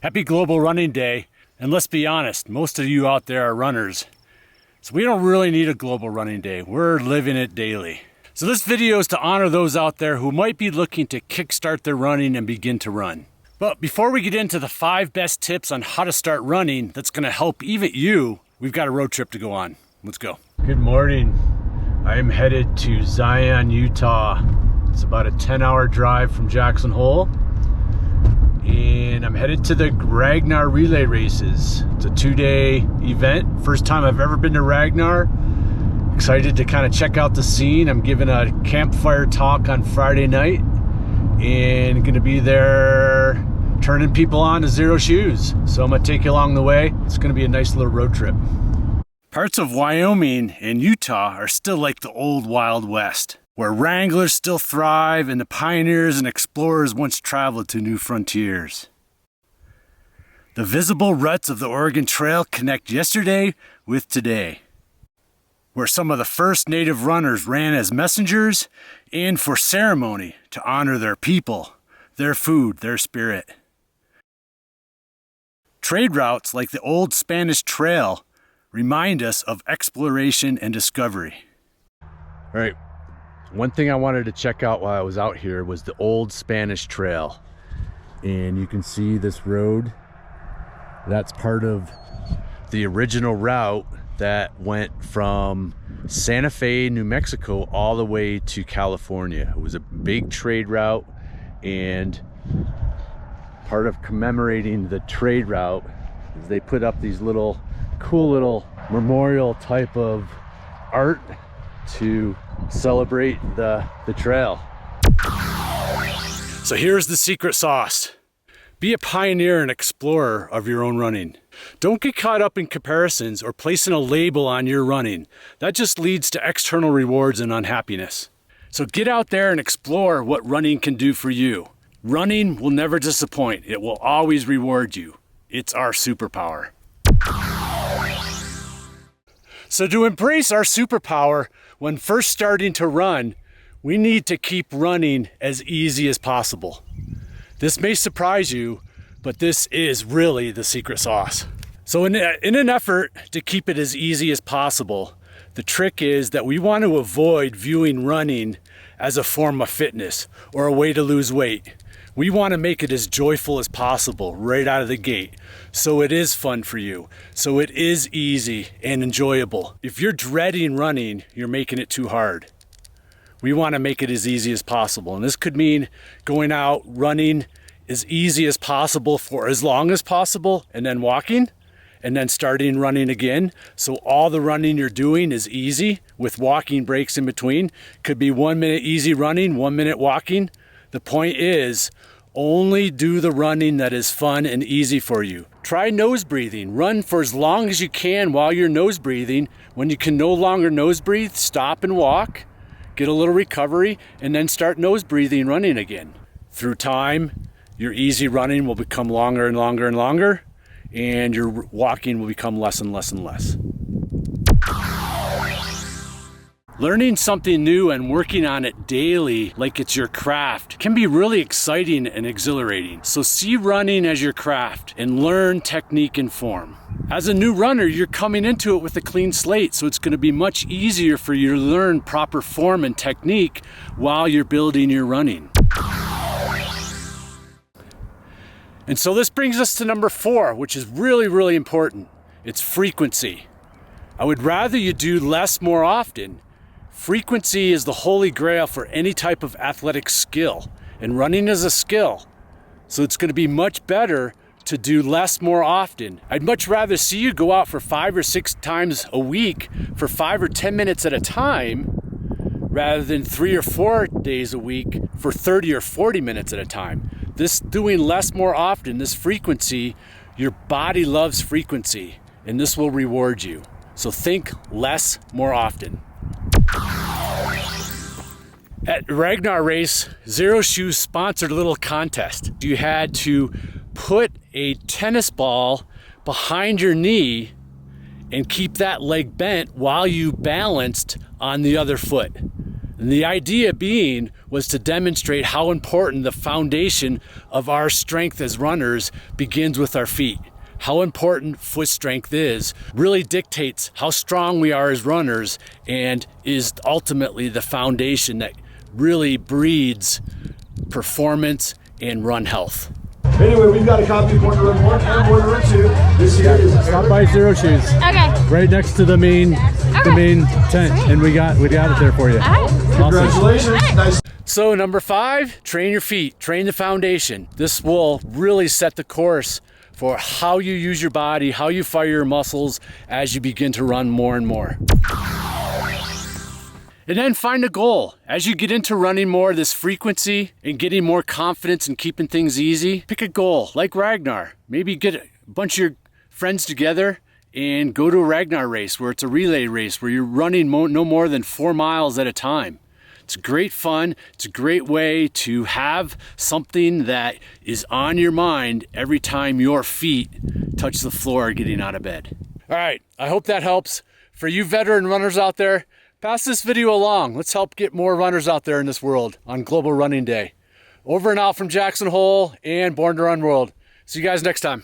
Happy Global Running Day. And let's be honest, most of you out there are runners. So we don't really need a Global Running Day. We're living it daily. So this video is to honor those out there who might be looking to kickstart their running and begin to run. But before we get into the 5 best tips on how to start running that's going to help even you, we've got a road trip to go on. Let's go. Good morning. I'm headed to Zion, Utah. It's about a 10-hour drive from Jackson Hole. And I'm headed to the Ragnar Relay Races. It's a 2-day event. First time I've ever been to Ragnar. Excited to kind of check out the scene. I'm giving a campfire talk on Friday night and gonna be there turning people on to Zero Shoes. So I'm gonna take you along the way. It's gonna be a nice little road trip. Parts of Wyoming and Utah are still like the old Wild West, where wranglers still thrive and the pioneers and explorers once traveled to new frontiers. The visible ruts of the Oregon Trail connect yesterday with today, where some of the first native runners ran as messengers and for ceremony to honor their people, their food, their spirit. Trade routes like the old Spanish Trail remind us of exploration and discovery. All right. One thing I wanted to check out while I was out here was the old Spanish Trail. And you can see this road. That's part of the original route that went from Santa Fe, New Mexico, all the way to California. It was a big trade route, and part of commemorating the trade route is they put up these little cool little memorial type of art to celebrate the trail. So here's the secret sauce. Be a pioneer and explorer of your own running. Don't get caught up in comparisons or placing a label on your running. That just leads to external rewards and unhappiness. So get out there and explore what running can do for you. Running will never disappoint. It will always reward you. It's our superpower. So to embrace our superpower, when first starting to run, we need to keep running as easy as possible. This may surprise you, but this is really the secret sauce. So in an effort to keep it as easy as possible, the trick is that we want to avoid viewing running as a form of fitness or a way to lose weight. We want to make it as joyful as possible right out of the gate, so it is fun for you, so it is easy and enjoyable. If you're dreading running, you're making it too hard. We want to make it as easy as possible, and this could mean going out running as easy as possible for as long as possible, and then walking, and then starting running again. So all the running you're doing is easy with walking breaks in between. Could be 1 minute easy running, 1 minute walking. The point is, only do the running that is fun and easy for you. Try nose breathing. Run for as long as you can while you're nose breathing. When you can no longer nose breathe, stop and walk, get a little recovery, and then start nose breathing running again. Through time, your easy running will become longer and longer and longer, and your walking will become less and less and less. Learning something new and working on it daily like it's your craft can be really exciting and exhilarating. So see running as your craft and learn technique and form. As a new runner, you're coming into it with a clean slate, so it's going to be much easier for you to learn proper form and technique while you're building your running. And so this brings us to number 4, which is really, really important. It's frequency. I would rather you do less more often. Frequency is the holy grail for any type of athletic skill, and running is a skill. So it's going to be much better to do less more often. I'd much rather see you go out for 5 or 6 times a week for 5 or 10 minutes at a time, rather than 3 or 4 days a week for 30 or 40 minutes at a time. This doing less more often, this frequency, your body loves frequency, and this will reward you. So think less more often. At Ragnar Race, Zero Shoes sponsored a little contest. You had to put a tennis ball behind your knee and keep that leg bent while you balanced on the other foot. And the idea being was to demonstrate how important the foundation of our strength as runners begins with our feet. How important foot strength is really dictates how strong we are as runners and is ultimately the foundation that really breeds performance and run health. Anyway, we've got a copy of Born to Run 1 and Born to Run 2. This here is Stop by Zero Shoes. Okay. Right next to the main tent, and we got it there for you. All right. congratulations. Awesome. Nice. So number 5, train your feet, train the foundation. This will really set the course for how you use your body, how you fire your muscles as you begin to run more and more. And then find a goal. As you get into running more, this frequency and getting more confidence and keeping things easy, pick a goal like Ragnar. Maybe get a bunch of your friends together and go to a Ragnar race where it's a relay race where you're running no more than 4 miles at a time. It's great fun. It's a great way to have something that is on your mind every time your feet touch the floor getting out of bed. All right, I hope that helps. For you veteran runners out there, pass this video along. Let's help get more runners out there in this world on Global Running Day. Over and out from Jackson Hole and Born to Run World. See you guys next time.